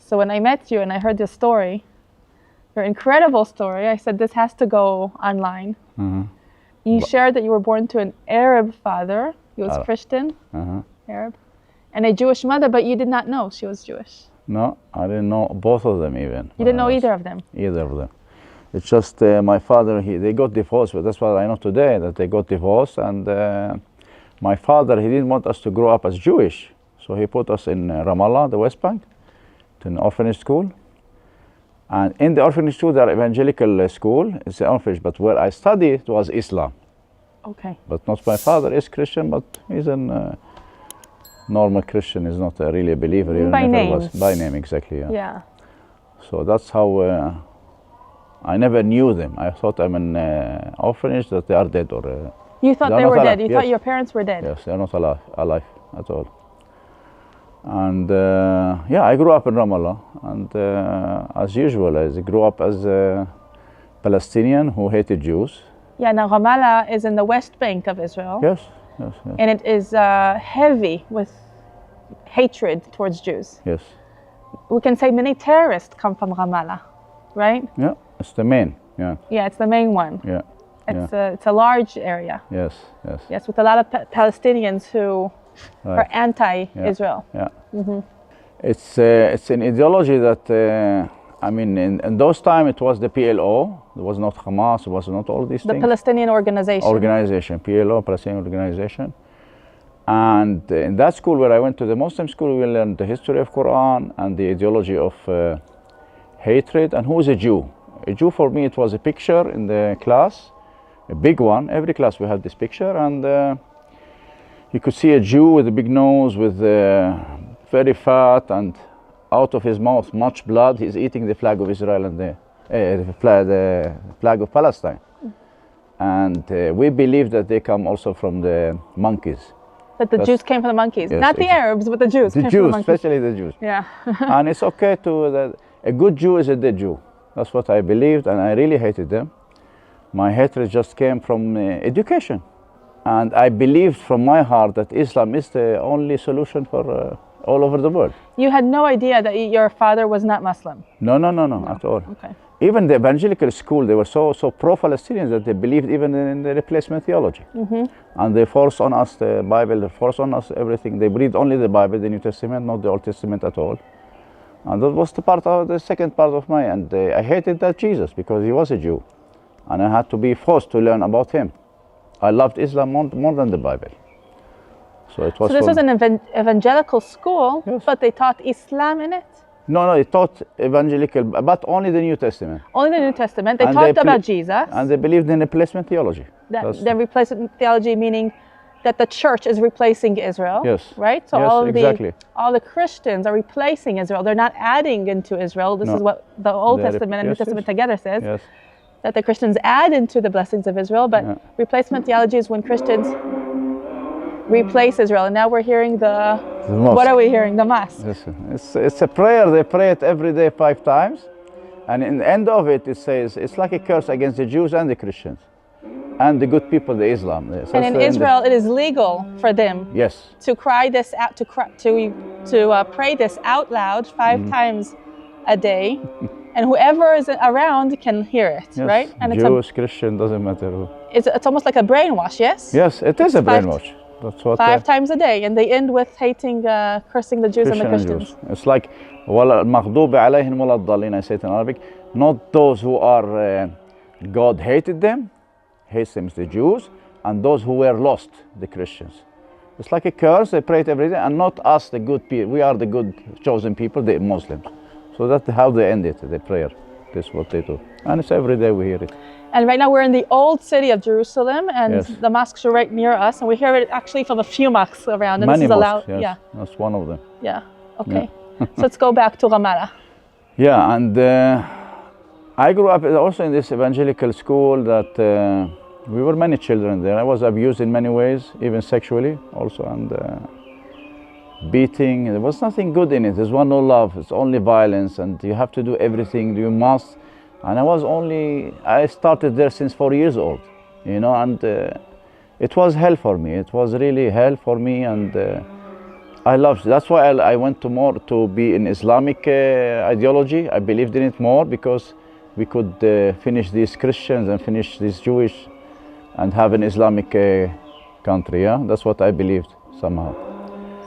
So when I met you and I heard your story, your incredible story, I said, this has to go online. You shared that you were born to an Arab father. He was Christian, Arab, and a Jewish mother, but you did not know she was Jewish. No, I didn't know both of them even. You didn't know either of them? Either of them. It's just my father, they got divorced, but that's what I know today, that they got divorced. And my father, he didn't want us to grow up as Jewish. So he put us in Ramallah, the West Bank, to an orphanage school. And in the orphanage school, there are evangelical school, it's an orphanage, but where I studied it was Islam. Okay. But not my father is Christian, but he's a normal Christian, he's not really a believer. Even by name. Was. By name, exactly, yeah. Yeah. So that's how I never knew them. I thought I'm in orphanage, that they are dead or... You thought they were dead? You thought your parents were dead? Yes, they're not alive at all. And yeah, I grew up in Ramallah, and as usual, I grew up as a Palestinian who hated Jews. Yeah, now Ramallah is in the West Bank of Israel. Yes, yes, yes. And it is heavy with hatred towards Jews. Yes. We can say many terrorists come from Ramallah, right? Yeah, it's the main, yeah. Yeah, it's the main one. Yeah. It's a large area. Yes, yes. Yes, with a lot of Palestinians who are anti-Israel. Yeah. It's an ideology that, I mean, in those times it was the PLO. It was not Hamas, it was not all these things. The Palestinian organization. PLO, Palestinian organization. And in that school where I went to, the Muslim school, we learned the history of Quran and the ideology of hatred. And who is a Jew? A Jew for me, it was a picture in the class, a big one. Every class we had this picture, and you could see a Jew with a big nose, with very fat, and out of his mouth much blood. He's eating the flag of Israel and the flag of Palestine. And we believe that they come also from the monkeys. That the Jews came from the monkeys. Yes, not the Arabs, but the Jews. The Jews, especially the Jews. Yeah. And it's okay that a good Jew is a dead Jew. That's what I believed, and I really hated them. My hatred just came from education. And I believed from my heart that Islam is the only solution for all over the world. You had no idea that your father was not Muslim? No, at all. Okay. Even the evangelical school, they were so pro-Palestinians that they believed even in the replacement theology. And they forced on us the Bible, they forced on us everything. They read only the Bible, the New Testament, not the Old Testament at all. And that was the second part of my, and I hated that Jesus because he was a Jew. And I had to be forced to learn about him. I loved Islam more than the Bible. So this was an evangelical school, yes. But they taught Islam in it? No, they taught evangelical, but only the New Testament. Only the New Testament. They talked about Jesus. And they believed in replacement theology. The replacement theology meaning that the church is replacing Israel. Yes. Right? So yes, all the Christians are replacing Israel. They're not adding into Israel. This is what the Old Testament and New Testament together says. Yes. That the Christians add into the blessings of Israel, but replacement theology is when Christians replace Israel. And now we're hearing what are we hearing? The Mass. It's a prayer. They pray it every day 5 times. And in the end of it, it says, it's like a curse against the Jews and the Christians. And the good people, the Islam. And in Israel, it is legal for them to cry this out, to pray this out loud 5 times a day. And whoever is around can hear it, right? And Jewish, Christian, doesn't matter who. It's almost like a brainwash, yes? Yes, it is a brainwash. That's what 5 times a day, and they end with hating, cursing the Jews and the Christians. It's like, الْمَغْضُوبِ عَلَيْهِمْ وَلَا الضَّالِّينَ, I say it in Arabic. Not those who are, God hated them, hates them is the Jews, and those who were lost, the Christians. It's like a curse, they pray it every day, and not us, the good people. We are the good chosen people, the Muslims. So that's how they end it, the prayer. That's what they do. And it's every day we hear it. And right now we're in the old city of Jerusalem, and the mosques are right near us, and we hear it actually from a few mosques around. And Many this is allowed. Mosques, yes. Yeah. That's one of them. Yeah, okay. So let's go back to Ramallah. Yeah, and I grew up also in this evangelical school that we were many children there. I was abused in many ways, even sexually also, and beating. There was nothing good in it. There was no love. It's only violence, and you have to do everything. You must. And I started there since 4 years old, and it was hell for me. It was really hell for me, and I loved it. That's why I went to more to be in Islamic ideology. I believed in it more because we could finish these Christians and finish these Jewish and have an Islamic country. Yeah, that's what I believed somehow.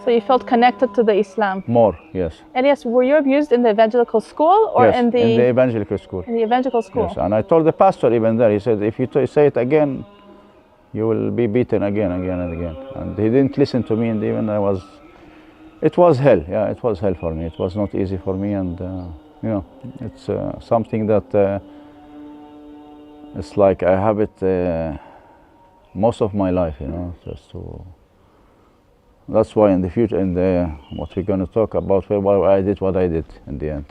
So you felt connected to the Islam? More, yes. Elias, were you abused in the evangelical school or yes, in the evangelical school? In the evangelical school. Yes, and I told the pastor even there. He said, if you say it again, you will be beaten again and again. And he didn't listen to me, and even it was hell. Yeah, it was hell for me. It was not easy for me, and you know, it's something that it's like I have it most of my life. You know, just to. That's why in the future, what we're going to talk about, why I did what I did in the end.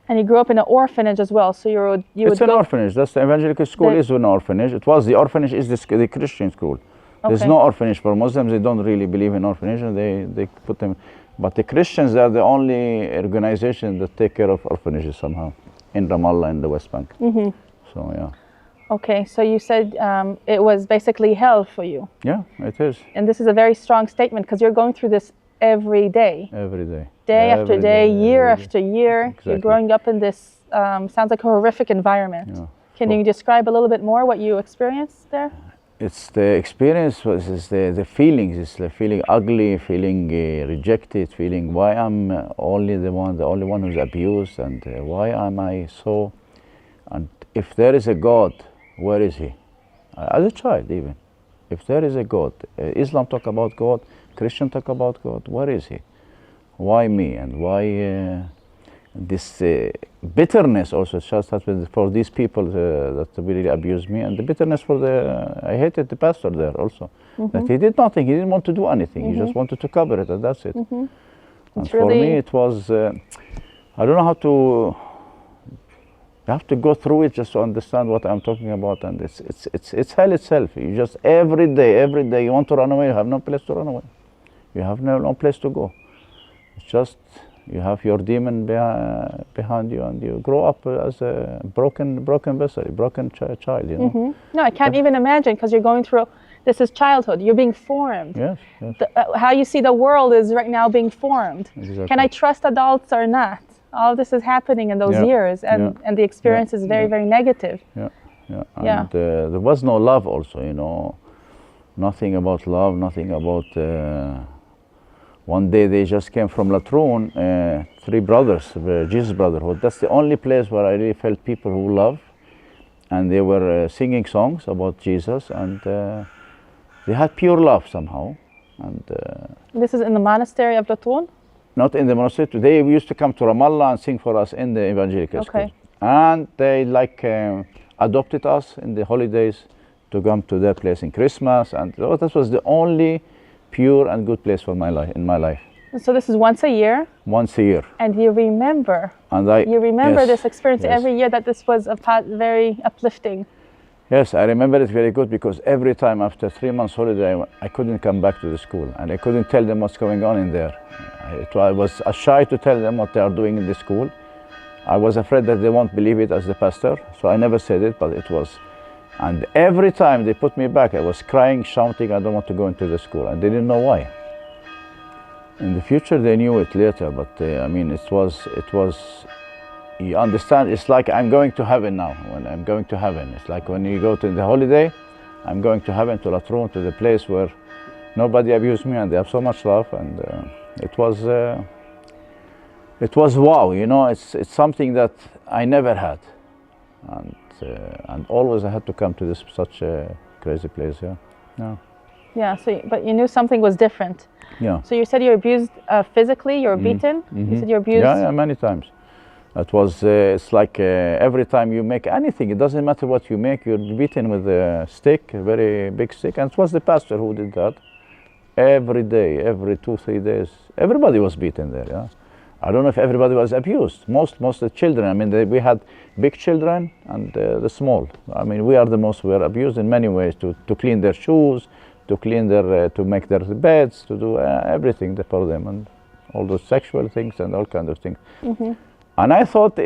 And you grew up in an orphanage as well, so you It's an orphanage. That's the evangelical school is an orphanage. It was the orphanage is the Christian school. Okay. There's no orphanage for Muslims. They don't really believe in orphanage, and they put them. But the Christians are the only organization that take care of orphanages somehow in Ramallah in the West Bank. Mm-hmm. So yeah. Okay, so you said it was basically hell for you. Yeah, it is. And this is a very strong statement because you're going through this every day. Every day. Day after day, year after year. Exactly. You're growing up in this, sounds like a horrific environment. Yeah. Can you describe a little bit more what you experienced there? It's the experience, it's the feelings, it's the feeling ugly, feeling rejected, feeling why I'm the only one who's abused, and why am I so, and if there is a God, where is he? As a child even, if there is a God, Islam talk about God, Christian talk about God, where is he? Why me, and why this bitterness also just happened for these people that really abused me, and the bitterness for I hated the pastor there also. Mm-hmm. That he did nothing, he didn't want to do anything, mm-hmm. He just wanted to cover it, and that's it. Mm-hmm. And for me it was, I don't know how to, you have to go through it just to understand what I'm talking about, and it's hell itself. You just every day you want to run away, you have no place to run away. You have no place to go. It's just, you have your demon behind you, and you grow up as a broken vessel, a broken child, you know. Mm-hmm. No, I can't even imagine, because you're going through, this is childhood, you're being formed. Yes, yes. How you see the world is right now being formed. Exactly. Can I trust adults or not? All this is happening in those years, and the experience is very, very negative. Yeah, yeah. And there was no love also, you know. Nothing about love, nothing about... One day they just came from Latrun, 3 brothers, Jesus Brotherhood. That's the only place where I really felt people who love, and they were singing songs about Jesus, and they had pure love somehow. And this is in the monastery of Latrun? Not in the monastery. They used to come to Ramallah and sing for us in the evangelical school. And they adopted us in the holidays to come to their place in Christmas, and that was the only pure and good place for my life, in my life. So this is once a year? Once a year. And you remember? You remember this experience every year, that this was very uplifting? Yes, I remember it very good, because every time after 3 months holiday, I couldn't come back to the school, and I couldn't tell them what's going on in there. I was shy to tell them what they are doing in the school. I was afraid that they won't believe it as the pastor, so I never said it, but it was. And every time they put me back, I was crying, shouting, I don't want to go into the school, and they didn't know why. In the future, they knew it later, but I mean, it was, you understand, it's like I'm going to heaven now, when I'm going to heaven. It's like when you go to the holiday, I'm going to heaven, to Latrun, to the place where nobody abused me, and they have so much love, and it was wow, you know, it's something that I never had. And always I had to come to such a crazy place, Yeah, so, but you knew something was different. Yeah. So you said you were abused physically, you were beaten? Mm-hmm. You said you were abused? Yeah, many times. It was, it's like every time you make anything, it doesn't matter what you make, you're beaten with a stick, a very big stick, and it was the pastor who did that. Every day, every 2-3 days, everybody was beaten there, yeah. I don't know if everybody was abused. Most of the children, I mean, we had big children and the small. I mean, we were abused in many ways, to clean their shoes, to clean to make their beds, to do everything for them, and all those sexual things and all kinds of things. Mm-hmm. And I thought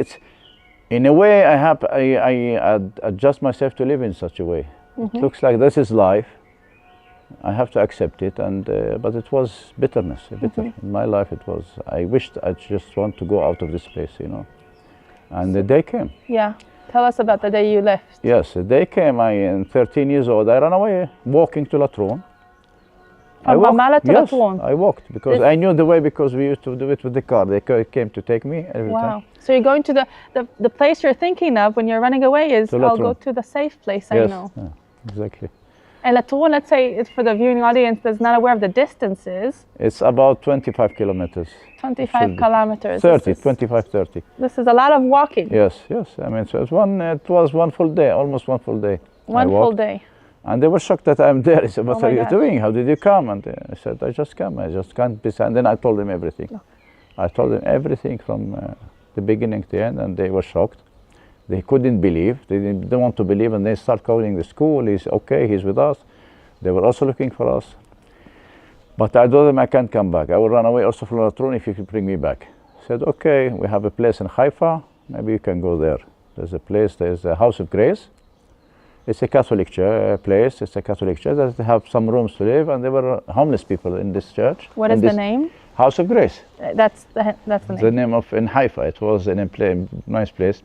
in a way, I adjust myself to live in such a way. Mm-hmm. It looks like this is life. I have to accept it, and but it was bitterness, bitter. In my life it was, I wished I just want to go out of this place, you know. And the day came. Yeah. Tell us about the day you left. Yes, the day came, in 13 years old, I ran away, walking to Latrun. From Ramallah to yes, Latrun? I walked, because I knew the way, because we used to do it with the car. They came to take me every time. Wow. So you're going to the place you're thinking of when you're running away is, I'll go to the safe place I know. Yeah, exactly. And Latrun, let's say, it's for the viewing audience that's not aware of the distances. It's about 25 kilometers. 25 kilometers. 30, 25, 30. This is a lot of walking. Yes, yes. I mean, so it was one full day, almost one full day. One full day. And they were shocked that I'm there. They said, what are you doing? How did you come? And I said, I just come. I just can't be. And then I told them everything. No. I told them everything from the beginning to the end, and they were shocked. They couldn't believe. They didn't want to believe, and they start calling the school. He's okay. He's with us. They were also looking for us. But I told them I can't come back. I will run away also from Latrun if you could bring me back. I said, okay, we have a place in Haifa. Maybe you can go there. There's a place. There's a House of Grace. It's a Catholic place. It's a Catholic church that they have some rooms to live, and there were homeless people in this church. What is the name? House of Grace. That's the name. The name of in Haifa. It was a nice place.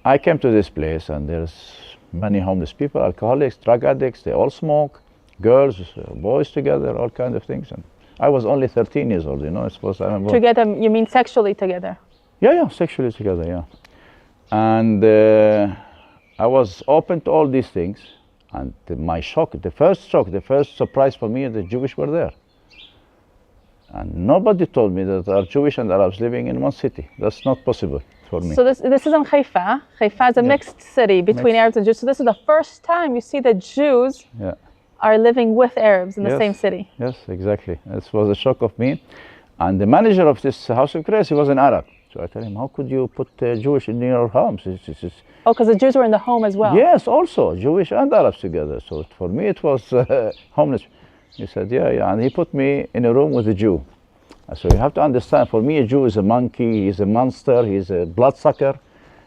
I came to this place, and there's many homeless people, alcoholics, drug addicts. They all smoke, girls, boys together, all kinds of things. And I was only 13 years old. You know, I suppose I remember. Together, you mean sexually together? Yeah, sexually together. Yeah, and. I was open to all these things, and my shock, the first surprise for me, the Jewish were there. And nobody told me that there are Jewish and Arabs living in one city. That's not possible for me. So this is in Haifa. Haifa is a mixed city between Arabs and Jews. So this is the first time you see that Jews are living with Arabs in the same city. Yes, exactly. This was a shock of me. And the manager of this House of Grace, he was an Arab. So I tell him, how could you put Jewish in your homes? Oh, because the Jews were in the home as well. Yes, also Jewish and Arabs together. So for me, it was homeless. He said, yeah, and he put me in a room with a Jew. So you have to understand, for me, a Jew is a monkey, he's a monster, he's a bloodsucker.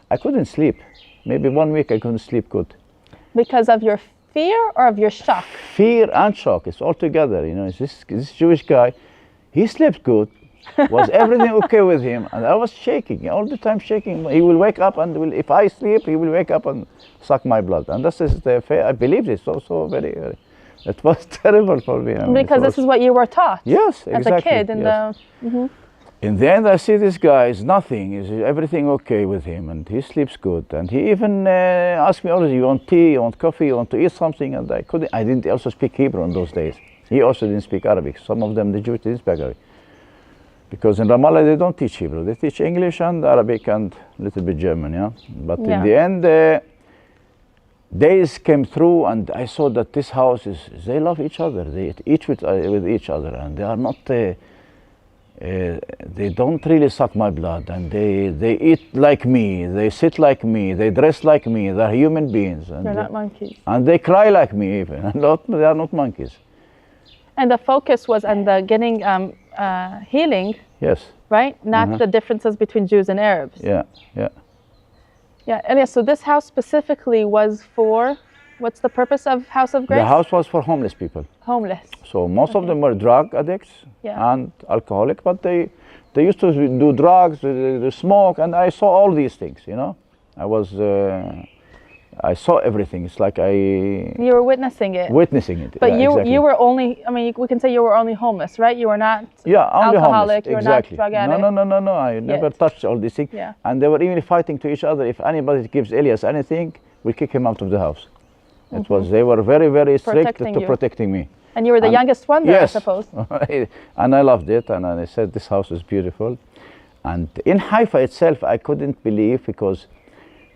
I couldn't sleep. Maybe 1 week I couldn't sleep good. Because of your fear or of your shock? Fear and shock. It's all together. You know, this Jewish guy, he slept good. Was everything okay with him? And I was shaking, all the time shaking. He will wake up and if I sleep, he will wake up and suck my blood. And this is the fair. I believed it so very. It was terrible for me. I mean, because this is what you were taught. Yes, exactly. As a kid. In the end, I see this guy is nothing. Is everything okay with him? And he sleeps good. And he even asked me always, you want tea, you want coffee, you want to eat something? And I couldn't. I didn't also speak Hebrew in those days. He also didn't speak Arabic. Some of them, the Jews, didn't speak Arabic. Because in Ramallah, they don't teach Hebrew. They teach English and Arabic and a little bit German, yeah? But in the end, days came through, and I saw that this house they love each other. They eat with each other, and they are not, they don't really suck my blood, and they eat like me, they sit like me, they dress like me, they're human beings. And they're not monkeys. And they cry like me even, they are not monkeys. And the focus was on the getting healing. Yes. Right? Not the differences between Jews and Arabs. Yeah. Yeah, Elias, so this house specifically was for, what's the purpose of House of Grace? The house was for homeless people. Homeless. So most of them were drug addicts and alcoholic, but they used to do drugs, they smoke, and I saw all these things, you know. I saw everything. It's like You were witnessing it. Witnessing it. But you were only, I mean, we can say you were only homeless, right? You were not only alcoholic, homeless. You were not drug addict. No. I never touched all these things. Yeah. And they were even fighting to each other. If anybody gives Elias anything, we'll kick him out of the house. They were very, very strict to protecting me. And you were the youngest one there, I suppose. And I loved it, and I said, this house is beautiful. And in Haifa itself, I couldn't believe, because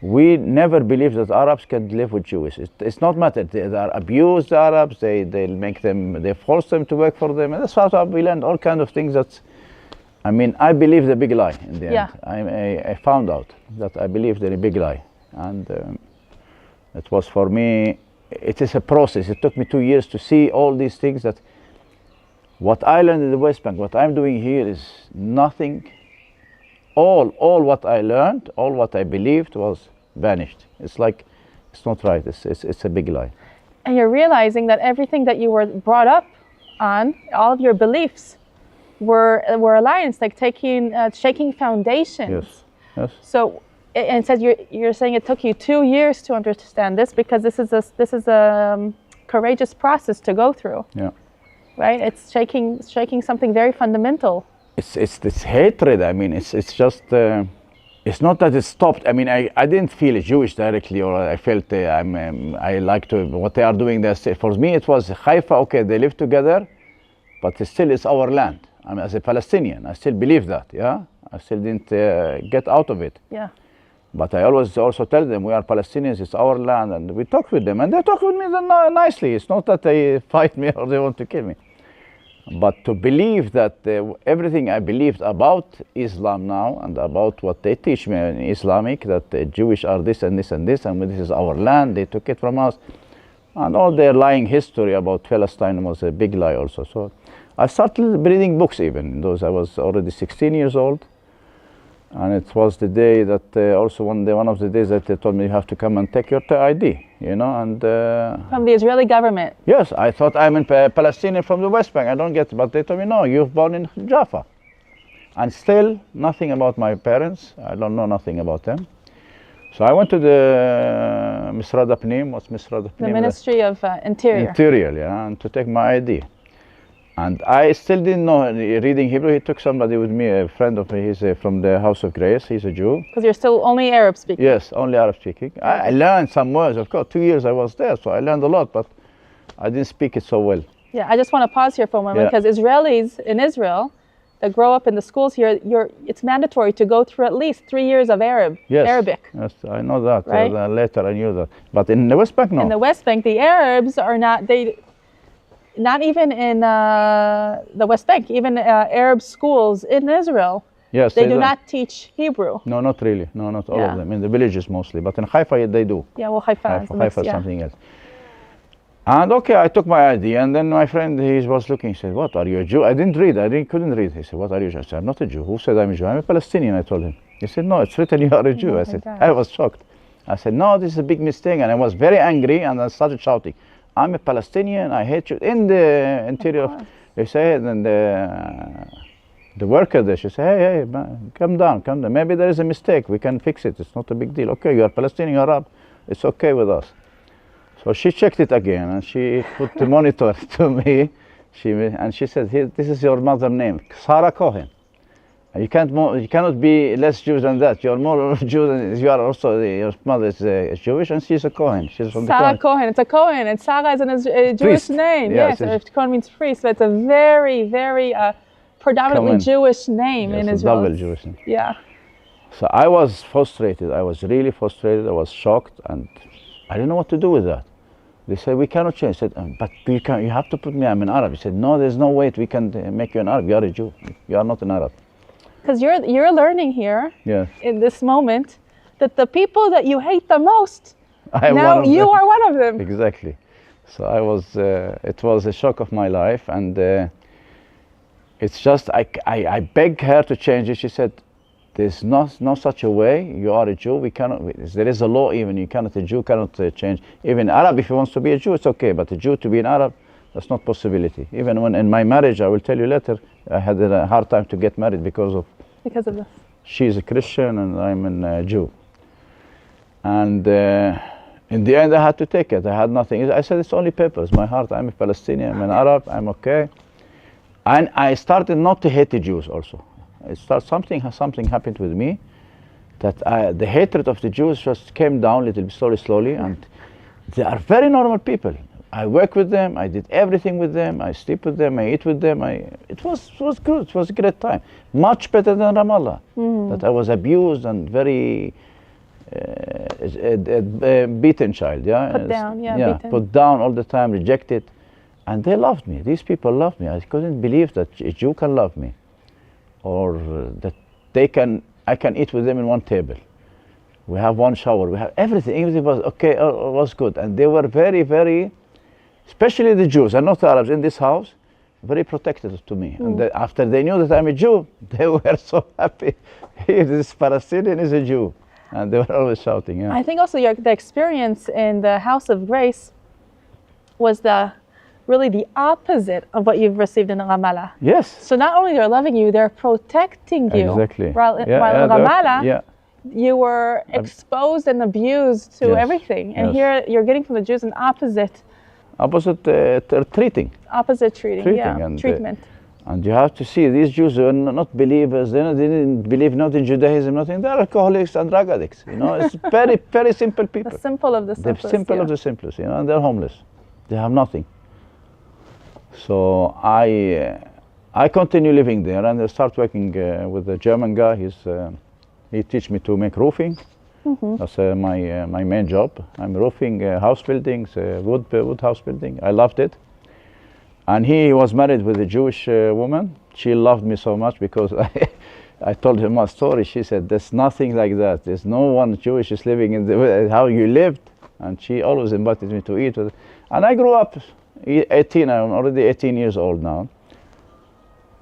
we never believed that Arabs can live with Jews. It's not matter. They are abused Arabs. They force them to work for them. And that's how we learned all kinds of things. I believed the big lie in the end. I found out that I believed in a big lie. And it was for me, it is a process. It took me 2 years to see all these things, that what I learned in the West Bank, what I'm doing here is nothing. All what I learned, all what I believed was vanished. It's like, it's not right. It's a big lie. And you're realizing that everything that you were brought up on, all of your beliefs, were alliance, like shaking foundations. Yes. Yes. So, and it says you're saying it took you 2 years to understand this, because this is a courageous process to go through. Yeah. Right? It's shaking something very fundamental. It's this hatred. I mean, it's just. It's not that it stopped. I mean, I didn't feel Jewish directly, or I felt I like to what they are doing there. For me, it was Haifa. Okay, they live together, but still it's our land. I mean, as a Palestinian, I still believe that. Yeah, I still didn't get out of it. Yeah. But I always also tell them we are Palestinians. It's our land, and we talk with them, and they talk with me nicely. It's not that they fight me or they want to kill me. But to believe that everything I believed about Islam now and about what they teach me in Islamic, that the Jewish are this and this and this, and this is our land, they took it from us, and all their lying history about Palestine was a big lie also. So I started reading books even. I was already 16 years old. And it was the day that also one of the days that they told me you have to come and take your ID, you know, and from the Israeli government. Yes, I thought I'm a Palestinian from the West Bank. I don't get it, but they told me no, you're born in Jaffa, and still nothing about my parents. I don't know nothing about them. So I went to the Misrad Apnim. What's Misrad Apnim? The Ministry of Interior. Interior, yeah, and to take my ID. And I still didn't know reading Hebrew. He took somebody with me, a friend of me. He's from the House of Grace. He's a Jew. Because you're still only Arab speaking. Yes, only Arab speaking. I learned some words, of course. 2 years I was there, so I learned a lot, but I didn't speak it so well. Yeah, I just want to pause here for a moment, because Israelis in Israel that grow up in the schools here, it's mandatory to go through at least 3 years of Arabic. Yes, I know that. Right? Later I knew that. But in the West Bank, no. In the West Bank, the Arabs are not even in the West Bank, even Arab schools in Israel, yes, they do not teach Hebrew. No, not really. No, not all of them. In the villages mostly. But in Haifa, they do. Yeah, well, Haifa is something else. And okay, I took my ID, and then my friend, he was looking, he said, what, are you a Jew? I couldn't read. He said, what are you? I said, I'm not a Jew. Who said I'm a Jew? I'm a Palestinian, I told him. He said, no, it's written you are a Jew. I said, I was shocked. I said, no, this is a big mistake. And I was very angry, and I started shouting, I'm a Palestinian, I hate you. In the interior, they say, and the worker there, she said, hey, man, come down. Maybe there is a mistake, we can fix it, it's not a big deal. Okay, you are Palestinian, you're Arab, it's okay with us. So she checked it again, and she put the monitor to me, and she said, this is your mother's name, Sarah Cohen. You cannot be less Jewish than that. You're more Jew than you are. Also, your mother is Jewish, and she's a Cohen. She's from Sarah Cohen. It's a Cohen, and Sarah is a Jewish name. Yes, Cohen means priest. But it's a very, very predominantly Jewish name in Israel. Double Jewish name. Yeah. So I was frustrated. I was really frustrated. I was shocked, and I didn't know what to do with that. They said, we cannot change. I said, but you have to put me, I'm an Arab. He said, no, there's no way we can make you an Arab. You are a Jew. You are not an Arab. Because you're learning here, in this moment, that the people that you hate the most, now you are one of them. Exactly. So it was a shock of my life, and it's just, I begged her to change it. She said, there's no such a way. You are a Jew. We cannot. There is a law. Even a Jew cannot change. Even Arab, if he wants to be a Jew, it's okay. But a Jew to be an Arab, that's not possibility. Even when in my marriage, I will tell you later, I had a hard time to get married because of this. She's a Christian and I'm a Jew. And in the end, I had to take it. I had nothing. I said, it's only papers. My heart, I'm a Palestinian, I'm an Arab, I'm okay. And I started not to hate the Jews also. Something happened with me that the hatred of the Jews just came down a little bit slowly, and they are very normal people. I work with them, I did everything with them, I sleep with them, I eat with them. It was good, it was a great time. Much better than Ramallah, that I was abused and very beaten child. Beaten. Put down all the time, rejected. And they loved me, these people loved me. I couldn't believe that a Jew can love me, or that I can eat with them in one table. We have one shower, we have everything was okay, was good. And they were very, very, especially the Jews and not the Arabs in this house, very protective to me. And after they knew that I'm a Jew, they were so happy. This Palestinian is a Jew. And they were always shouting. I think also the experience in the House of Grace was really the opposite of what you've received in Ramallah. Yes. So not only they're loving you, they're protecting you. Exactly. While in Ramallah, you were exposed and abused to everything. And here you're getting from the Jews an opposite. Treating. Opposite treating, and, treatment. And you have to see, these Jews were not believers. They didn't believe not in Judaism, nothing. They're alcoholics and drug addicts. You know, it's very, very simple people. The simple of the simplest. The simple of the simplest, you know, and they're homeless. They have nothing. So I continue living there, and I start working with a German guy. He teach me to make roofing. That's my main job. I'm roofing house buildings, wood house building. I loved it. And he was married with a Jewish woman. She loved me so much because I told her my story. She said, "There's nothing like that. There's no one Jewish is living in how you lived." And she always invited me to eat. And I grew up 18. I'm already 18 years old now.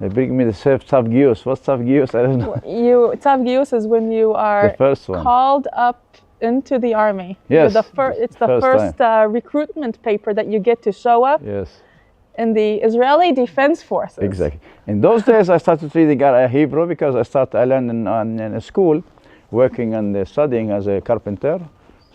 They bring me the Tav Giyus. What's Tav Giyus? I don't know. Tav Giyus is when you are the first one. Called up into the army. Yes. It's the first recruitment paper that you get to show up. Yes. In the Israeli Defense Forces. Exactly. In those days, I started reading Hebrew because I learned in a school, working and studying as a carpenter.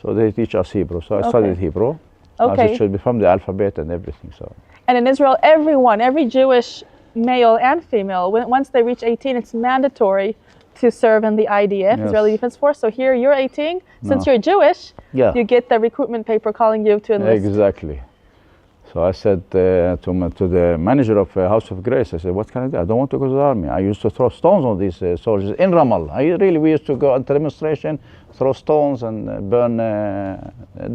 So they teach us Hebrew. So I studied Hebrew. As it should be, from the alphabet and everything. So. And in Israel, every Jewish male and female, once they reach 18, it's mandatory to serve in the IDF, Israeli Defense Force. So here you're 18. Since you're Jewish, you get the recruitment paper calling you to enlist. Exactly. So I said to the manager of House of Grace, I said, "What can I do? I don't want to go to the army. I used to throw stones on these soldiers in Ramallah. We used to go on demonstration, throw stones and burn,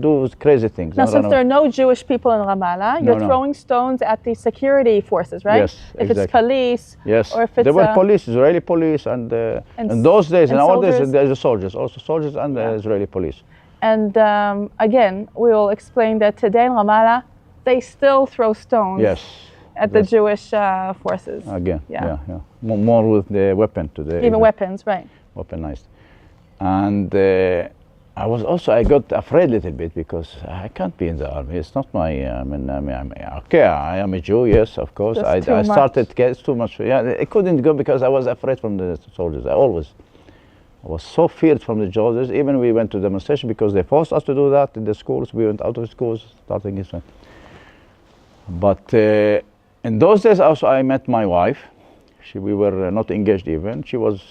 do crazy things." Now, since there are no Jewish people in Ramallah, you're throwing stones at the security forces, right? Yes, if it's police, or if it's... There were police, Israeli police, and in those days, and nowadays there's the soldiers, also soldiers and Israeli police. And again, we will explain that today in Ramallah, they still throw stones at the Jewish forces. Again, more with the weapon today. Even weapons, right. Weaponized. And I got afraid a little bit because I can't be in the army. It's not my, I am a Jew, yes, of course. I started to get too much. Yeah, I couldn't go because I was afraid from the soldiers. I was so feared from the soldiers. Even we went to demonstration because they forced us to do that in the schools. We went out of schools starting this one. But in those days also I met my wife. We were not engaged even. She was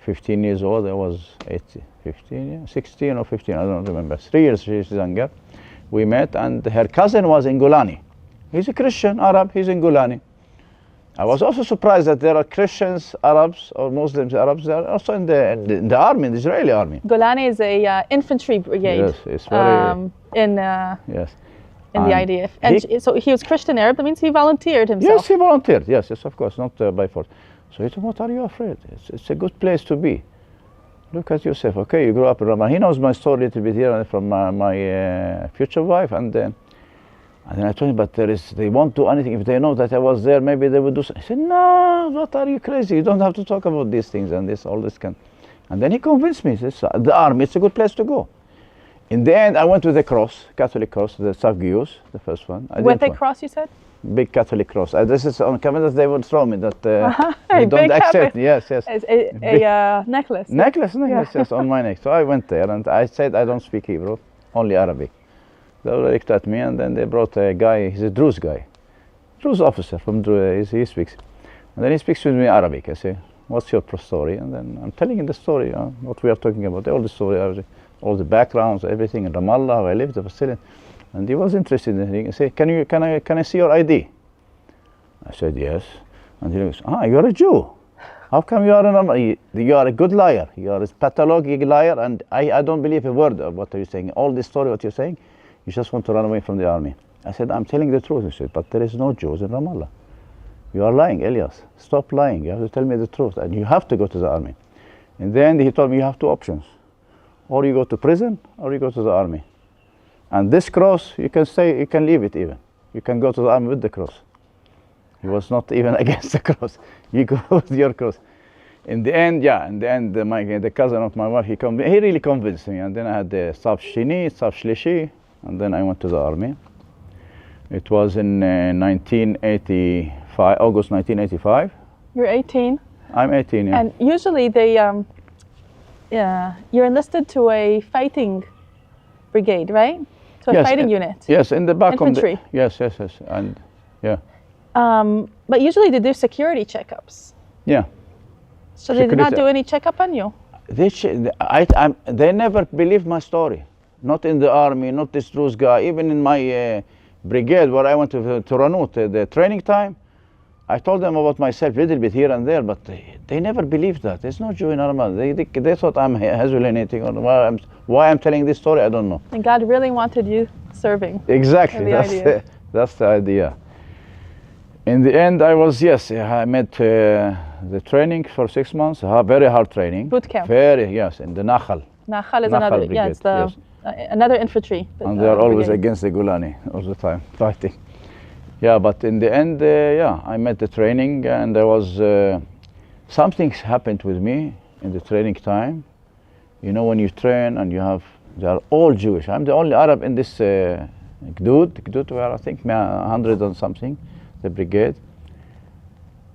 15 years old. I was 16 or 15, I don't remember. 3 years she's younger. We met, and her cousin was in Golani. He's a Christian, Arab, he's in Golani. I was also surprised that there are Christians, Arabs, or Muslims, Arabs, they are also in the army, in the Israeli army. Golani is a infantry brigade. Yes, it's very... in the IDF. And so he was Christian Arab, that means he volunteered himself. Yes, he volunteered, yes, of course, not by force. So he said, "What are you afraid? It's a good place to be. Look at yourself. Okay, you grew up in Ramallah." He knows my story a little bit here from my future wife. And then I told him, "But they won't do anything. If they know that I was there, maybe they would do something." He said, "No, what are you crazy? You don't have to talk about these things and all this can." And then he convinced me, he said, "The army, it's a good place to go." In the end, I went with the cross, Catholic cross, the Tav Giyus, the first one. With a cross, you said? Big Catholic cross. This is on covenant they would throw me that they don't accept. Yes. A necklace. Necklace, yes, on my neck. So I went there and I said I don't speak Hebrew, only Arabic. They looked at me and then they brought a guy. He's a Druze guy, Druze officer from Druze. He speaks, and then he speaks with me Arabic. I say, "What's your story?" And then I'm telling him the story, what we are talking about, all the story, all the backgrounds, everything in Ramallah, where I lived, the facility. And he was interested in it. He said, can I see your ID? I said, yes. And he goes, you're a Jew. How come you are you are a good liar. You are a pathologic liar, and I don't believe a word of what you're saying. All this story, what you're saying, you just want to run away from the army. I said, I'm telling the truth. He said, but there is no Jews in Ramallah. You are lying, Elias. Stop lying. You have to tell me the truth, and you have to go to the army. And then he told me you have two options. Or you go to prison, or you go to the army. And this cross, you can say, you can leave it even. You can go to the army with the cross. He was not even against the cross. You go with your cross. In the end, the cousin of my wife, he really convinced me. And then I had the Sav Shini, Sav Shlishi, and then I went to the army. It was in 1985, August 1985. You're 18. I'm 18, yeah. And usually they, you're enlisted to a fighting brigade, right? To a fighting unit. Yes, in the back Infantry. of the, yes, and yeah. But usually they do security checkups. Yeah. So they did not do any checkup on you? They never believed my story. Not in the army, not this Druze guy, even in my brigade where I went to Ranut, the training time, I told them about myself a little bit here and there, but they never believed that. There's no Jew in Ramallah. They thought I'm hallucinating, or why I'm telling this story, I don't know. And God really wanted you serving. Exactly, that's the idea. In the end, I made the training for 6 months, very hard training. Boot camp. Yes, in the Nahal. Nahal is another, brigade, it's the, another infantry. And they are always against the Golani all the time, fighting. Yeah, but in the end, I met the training, and there was something happened with me in the training time. You know, when you train and they are all Jewish. I'm the only Arab in this Gdud where I think 100 and something, the brigade.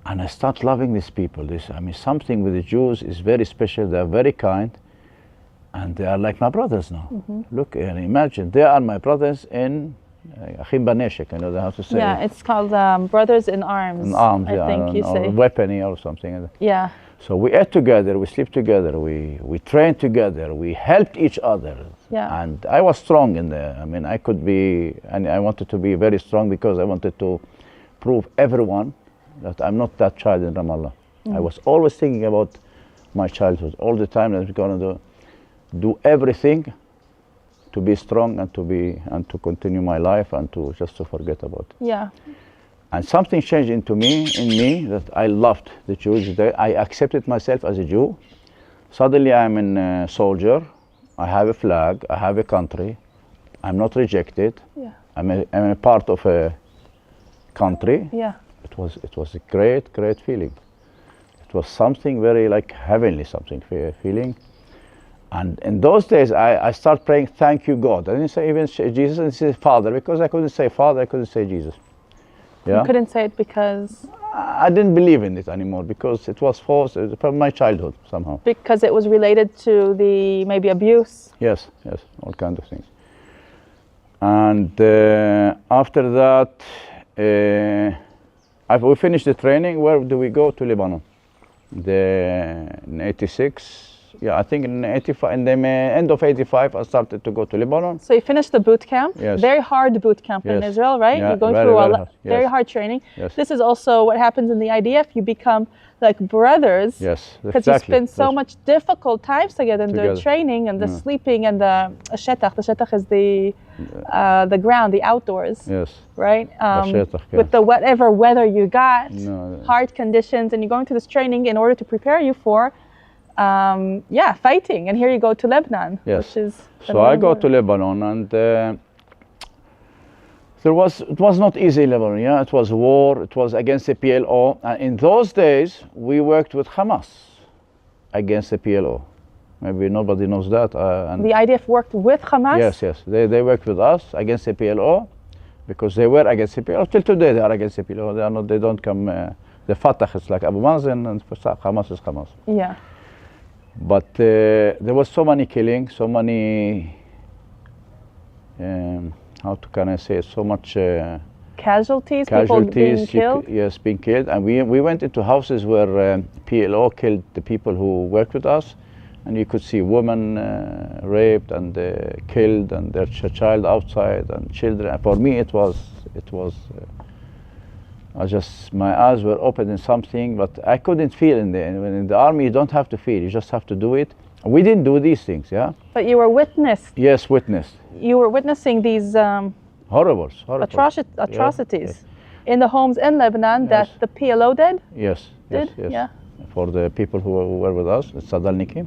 And I start loving these people. Something with the Jews is very special. They are very kind, and they are like my brothers now. Look, and imagine, they are my brothers in Achim Baneshek, you know how to say. Yeah, it's called Brothers in Arms. In arms, I think you say. Or weaponry or something. Yeah. So we ate together, we sleep together, we trained together, we helped each other. Yeah. And I was strong in there. I could be, and I wanted to be very strong because I wanted to prove everyone that I'm not that child in Ramallah. I was always thinking about my childhood all the time. That I'm going to do everything to be strong and to continue my life and to just to forget about it. Yeah. And something changed in me that I loved the Jews. I accepted myself as a Jew. Suddenly I'm a soldier. I have a flag. I have a country. I'm not rejected. Yeah. I'm a part of a country. Yeah. It was a great feeling. It was something very like heavenly, feeling. And in those days, I started praying, thank you, God. I didn't say even Jesus, I didn't say Father, because I couldn't say Father, I couldn't say Jesus. Yeah? You couldn't say it because? I didn't believe in it anymore, because it was false from my childhood, somehow. Because it was related to the, maybe abuse? Yes, all kinds of things. And after that, we finished the training. Where do we go? To Lebanon. In 86. Yeah, I think in 85, in the end of 85, I started to go to Lebanon. So you finished the boot camp? Yes. Very hard boot camp in Israel, right? Yeah, You're going very, through very very hard training. Yes. This is also what happens in the IDF. You become like brothers. Yes, because you spend so much difficult times together in the training and the sleeping and the shetach. The shetach is the ground, the outdoors. Yes. Right? Shetach, with the whatever weather you got, hard conditions, and you're going through this training in order to prepare you for fighting. And here you go to Lebanon, which is so I go to Lebanon, and it was not easy in Lebanon. Yeah, it was war. It was against the PLO. And in those days, we worked with Hamas against the PLO. Maybe nobody knows that. And the IDF worked with Hamas? Yes. They worked with us against the PLO, because they were against the PLO. Till today, they are against the PLO. They don't come. The Fatah is like Abu Mazen, and Hamas is Hamas. Yeah. But there was so many killings, so many, how can I say it, so much casualties, people being killed? Yes, being killed. And we went into houses where PLO killed the people who worked with us, and you could see women raped and killed, and their child outside, and children. For me, it was my eyes were open in something, but I couldn't feel in the army. You don't have to feel; you just have to do it. We didn't do these things, yeah. But you were witnessed. Yes, witnessed. You were witnessing these horrible atrocities in the homes in Lebanon that the PLO did. Yes. Yeah. For the people who were with us, Tzadalniki.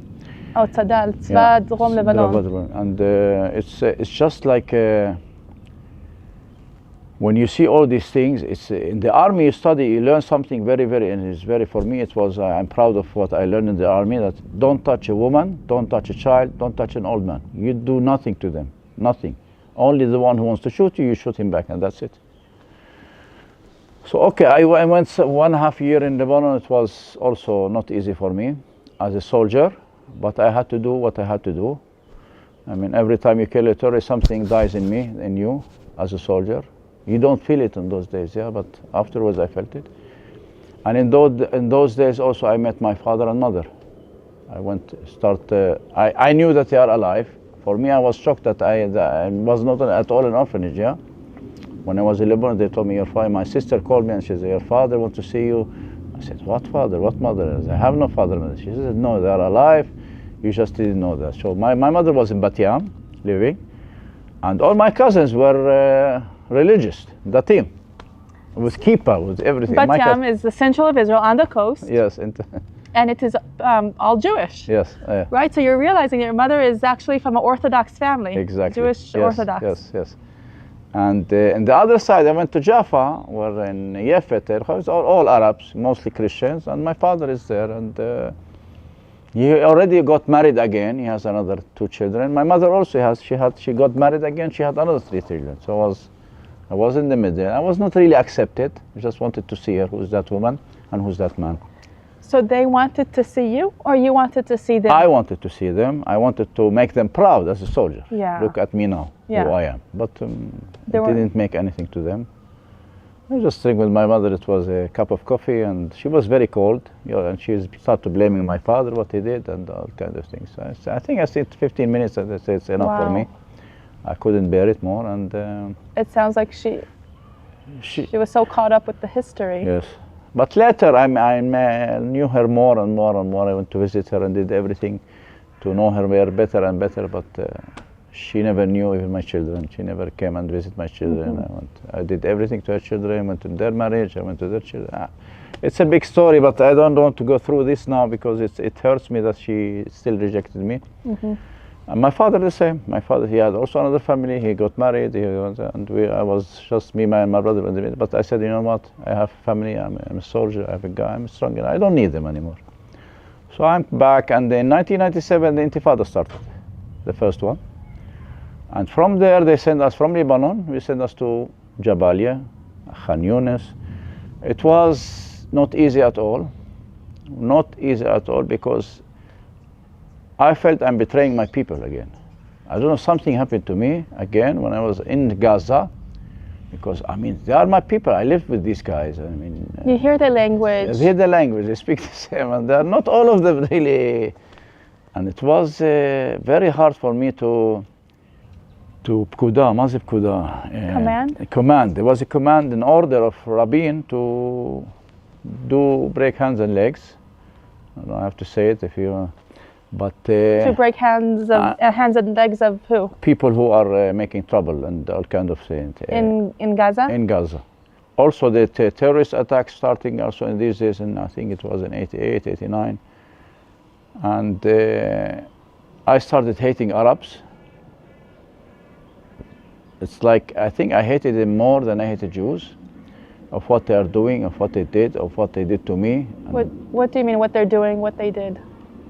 Oh, Tzadal, Tzvad Drom Lebanon. And it's just like. When you see all these things, it's in the army. You study, you learn something very, and it's very. For me, it was. I'm proud of what I learned in the army. That don't touch a woman, don't touch a child, don't touch an old man. You do nothing to them, nothing. Only the one who wants to shoot you, you shoot him back, and that's it. So okay, I went 1.5 years in Lebanon. It was also not easy for me as a soldier, but I had to do what I had to do. I mean, every time you kill a terrorist, something dies in me, in you, as a soldier. You don't feel it in those days, yeah, but afterwards I felt it. And in those days also I met my father and mother. I knew that they are alive. For me, I was shocked that I was not at all an orphanage, yeah. When I was in Lebanon, they told me, my sister called me and she said, your father wants to see you. I said, what father, what mother? I said, I have no father and mother. She said, no, they are alive. You just didn't know that. So my mother was in Bat Yam, living, and all my cousins were religious, the team. With kippah, with everything. Bat Yam is the central of Israel on the coast. Yes. And it is all Jewish. Yes. Right, so you're realizing that your mother is actually from an Orthodox family. Exactly. Jewish Orthodox. Yes. And on the other side, I went to Jaffa, where in Yefet, it was all Arabs, mostly Christians, and my father is there. And he already got married again. He has another 2 children. My mother also has. She got married again. She had another 3 children. So I was in the middle. I was not really accepted. I just wanted to see her. Who's that woman and who's that man? So they wanted to see you, or you wanted to see them? I wanted to see them. I wanted to make them proud as a soldier. Yeah. Look at me now, who I am. But it didn't make anything to them. I just drank with my mother. It was a cup of coffee, and she was very cold. And she started blaming my father, what he did, and all kind of things. I think I stayed 15 minutes, and I said it's enough for me. I couldn't bear it more, and it sounds like she was so caught up with the history. Yes. But later, I knew her more and more and more. I went to visit her and did everything to know her better and better. But she never knew even my children. She never came and visited my children. I did everything to her children. I went to their marriage. I went to their children. It's a big story, but I don't want to go through this now because it hurts me that she still rejected me. And my father the same. My father, he had also another family. He got married, I was just me, my brother. But I said, you know what? I have family. I'm a soldier. I have a guy. I'm strong. I don't need them anymore. So I'm back. And in 1997, the Intifada started, the first one. And from there, they sent us from Lebanon. We sent us to Jabalia, Khan Yunis. It was not easy at all. Not easy at all because I felt I'm betraying my people again. I don't know, something happened to me again when I was in Gaza, because I mean, they are my people. I live with these guys. I mean, you hear the language. I hear the language. They speak the same, and they're not all of them really. And it was very hard for me to pkuda, mazib pkuda. Command. There was a command, an order of Rabin to break hands and legs. I don't have to say it if you. But to break hands and legs of who? People who are making trouble and all kind of things. In Gaza? In Gaza. Also the terrorist attacks starting also in these days, and I think it was in 88, 89. And I started hating Arabs. It's like, I think I hated them more than I hated Jews, of what they are doing, of what they did, of what they did to me. What do you mean, what they're doing, what they did?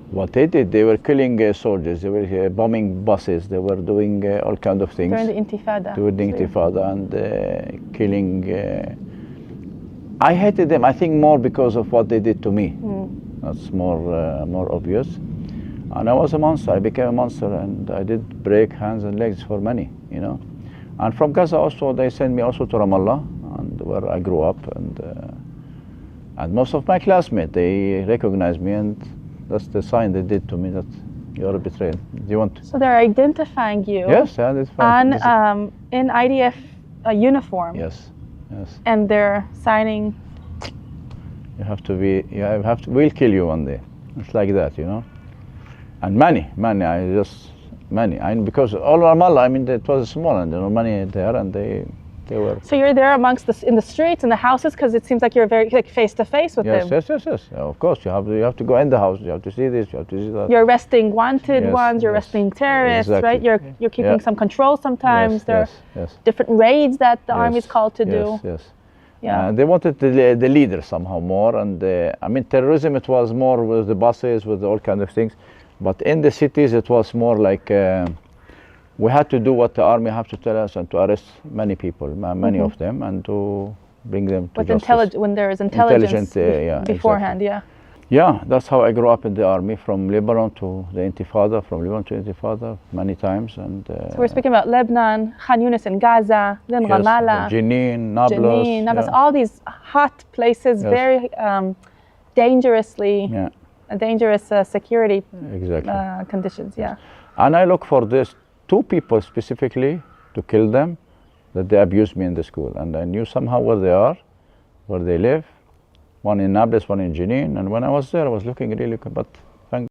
What they did, they were killing soldiers, they were bombing buses, they were doing all kinds of things. During the Intifada. During the Intifada, and killing. I hated them, I think, more because of what they did to me. That's more obvious. And I was a monster, I became a monster, and I did break hands and legs for many, you know. And from Gaza also, they sent me also to Ramallah, and where I grew up, and most of my classmates, they recognized me, and that's the sign they did to me that you're a betrayal. Do you want to? So they're identifying you. Yes, identifying. On in IDF uniform. Yes. And they're signing. You have to be. You have to. We'll kill you one day. It's like that, you know. And many. Because all Ramallah, I mean, it was small, and many there, and they were. So you're there in the streets, in the houses, because it seems like you're very face to face with them. Yes. Of course, you have to go in the house. You have to see this. You have to see that. You're arresting wanted ones. You're arresting terrorists, right? You're keeping some control sometimes. There are different raids that the army is called to do. Yes. Yeah. They wanted the leader somehow more, and I mean, terrorism. It was more with the buses, with all kind of things, but in the cities it was more like we had to do what the army have to tell us and to arrest many people, many of them, and to bring them to justice. When there is intelligence yeah, beforehand, exactly. Yeah, that's how I grew up in the army, from Lebanon to the Intifada, from Lebanon to Intifada, many times. And so we're speaking about Lebanon, Khan Yunis in Gaza, then yes, Ramallah, Jenin, Nablus, all these hot places, yes. very dangerously, dangerous security conditions. Yeah. And I look for this 2 people specifically to kill them, that they abused me in the school, and I knew somehow where they are, where they live. One in Nablus, one in Jenin, and when I was there, I was looking really good, but